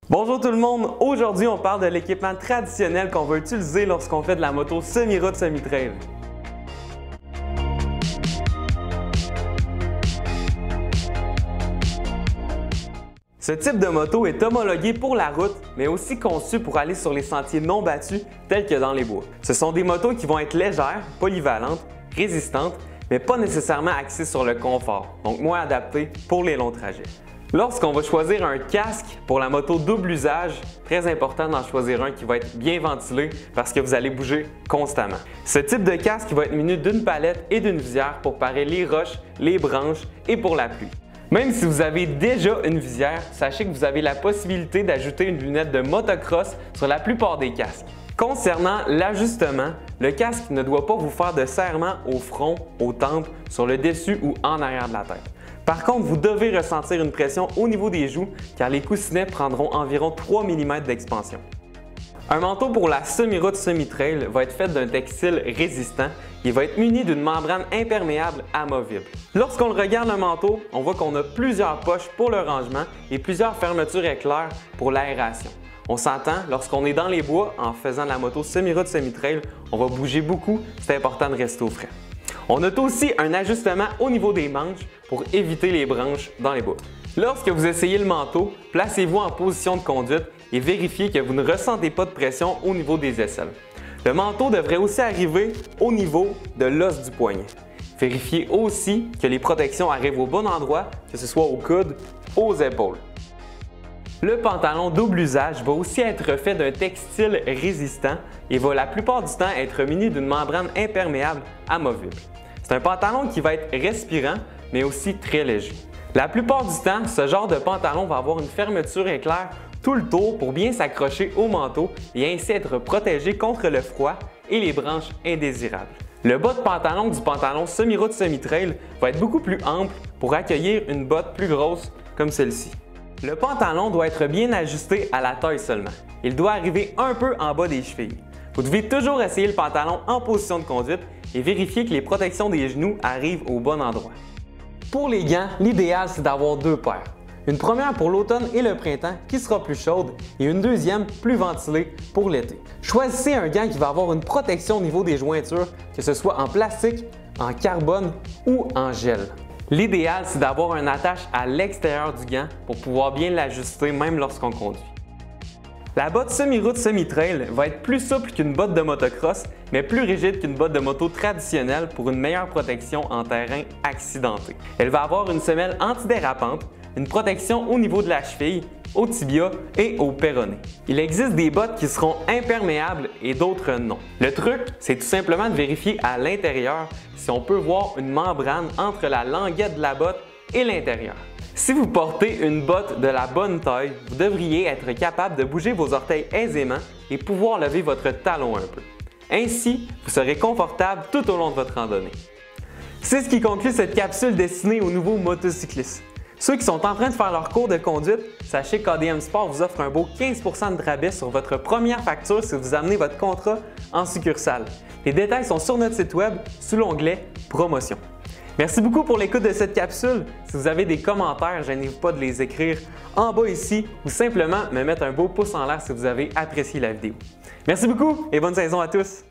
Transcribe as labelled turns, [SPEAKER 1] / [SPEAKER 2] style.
[SPEAKER 1] Bonjour tout le monde! Aujourd'hui, on parle de l'équipement traditionnel qu'on va utiliser lorsqu'on fait de la moto semi-route, semi-trail. Ce type de moto est homologué pour la route, mais aussi conçu pour aller sur les sentiers non battus, tels que dans les bois. Ce sont des motos qui vont être légères, polyvalentes, résistantes, mais pas nécessairement axées sur le confort, donc moins adaptées pour les longs trajets. Lorsqu'on va choisir un casque pour la moto double usage, très important d'en choisir un qui va être bien ventilé parce que vous allez bouger constamment. Ce type de casque va être muni d'une palette et d'une visière pour parer les roches, les branches et pour la pluie. Même si vous avez déjà une visière, sachez que vous avez la possibilité d'ajouter une lunette de motocross sur la plupart des casques. Concernant l'ajustement, le casque ne doit pas vous faire de serrement au front, aux tempes, sur le dessus ou en arrière de la tête. Par contre, vous devez ressentir une pression au niveau des joues car les coussinets prendront environ 3 mm d'expansion. Un manteau pour la semi-route semi-trail va être fait d'un textile résistant et va être muni d'une membrane imperméable amovible. Lorsqu'on regarde le manteau, on voit qu'on a plusieurs poches pour le rangement et plusieurs fermetures éclairs pour l'aération. On s'entend, lorsqu'on est dans les bois en faisant de la moto semi-route semi-trail, on va bouger beaucoup, c'est important de rester au frais. On note aussi un ajustement au niveau des manches pour éviter les branches dans les bois. Lorsque vous essayez le manteau, placez-vous en position de conduite et vérifiez que vous ne ressentez pas de pression au niveau des aisselles. Le manteau devrait aussi arriver au niveau de l'os du poignet. Vérifiez aussi que les protections arrivent au bon endroit, que ce soit au coude, aux épaules. Le pantalon double usage va aussi être fait d'un textile résistant et va la plupart du temps être muni d'une membrane imperméable amovible. C'est un pantalon qui va être respirant, mais aussi très léger. La plupart du temps, ce genre de pantalon va avoir une fermeture éclair tout le tour pour bien s'accrocher au manteau et ainsi être protégé contre le froid et les branches indésirables. Le bas de pantalon du pantalon semi-route semi-trail va être beaucoup plus ample pour accueillir une botte plus grosse comme celle-ci. Le pantalon doit être bien ajusté à la taille seulement. Il doit arriver un peu en bas des chevilles. Vous devez toujours essayer le pantalon en position de conduite et vérifier que les protections des genoux arrivent au bon endroit. Pour les gants, l'idéal c'est d'avoir deux paires. Une première pour l'automne et le printemps qui sera plus chaude et une deuxième plus ventilée pour l'été. Choisissez un gant qui va avoir une protection au niveau des jointures, que ce soit en plastique, en carbone ou en gel. L'idéal, c'est d'avoir une attache à l'extérieur du gant pour pouvoir bien l'ajuster même lorsqu'on conduit. La botte semi-route semi-trail va être plus souple qu'une botte de motocross, mais plus rigide qu'une botte de moto traditionnelle pour une meilleure protection en terrain accidenté. Elle va avoir une semelle antidérapante, une protection au niveau de la cheville, au tibia et au péroné. Il existe des bottes qui seront imperméables et d'autres non. Le truc, c'est tout simplement de vérifier à l'intérieur si on peut voir une membrane entre la languette de la botte et l'intérieur. Si vous portez une botte de la bonne taille, vous devriez être capable de bouger vos orteils aisément et pouvoir lever votre talon un peu. Ainsi, vous serez confortable tout au long de votre randonnée. C'est ce qui conclut cette capsule destinée aux nouveaux motocyclistes. Ceux qui sont en train de faire leur cours de conduite, sachez qu'ADM Sport vous offre un beau 15 % de rabais sur votre première facture si vous amenez votre contrat en succursale. Les détails sont sur notre site web sous l'onglet Promotion. Merci beaucoup pour l'écoute de cette capsule. Si vous avez des commentaires, gênez-vous pas de les écrire en bas ici ou simplement me mettre un beau pouce en l'air si vous avez apprécié la vidéo. Merci beaucoup et bonne saison à tous!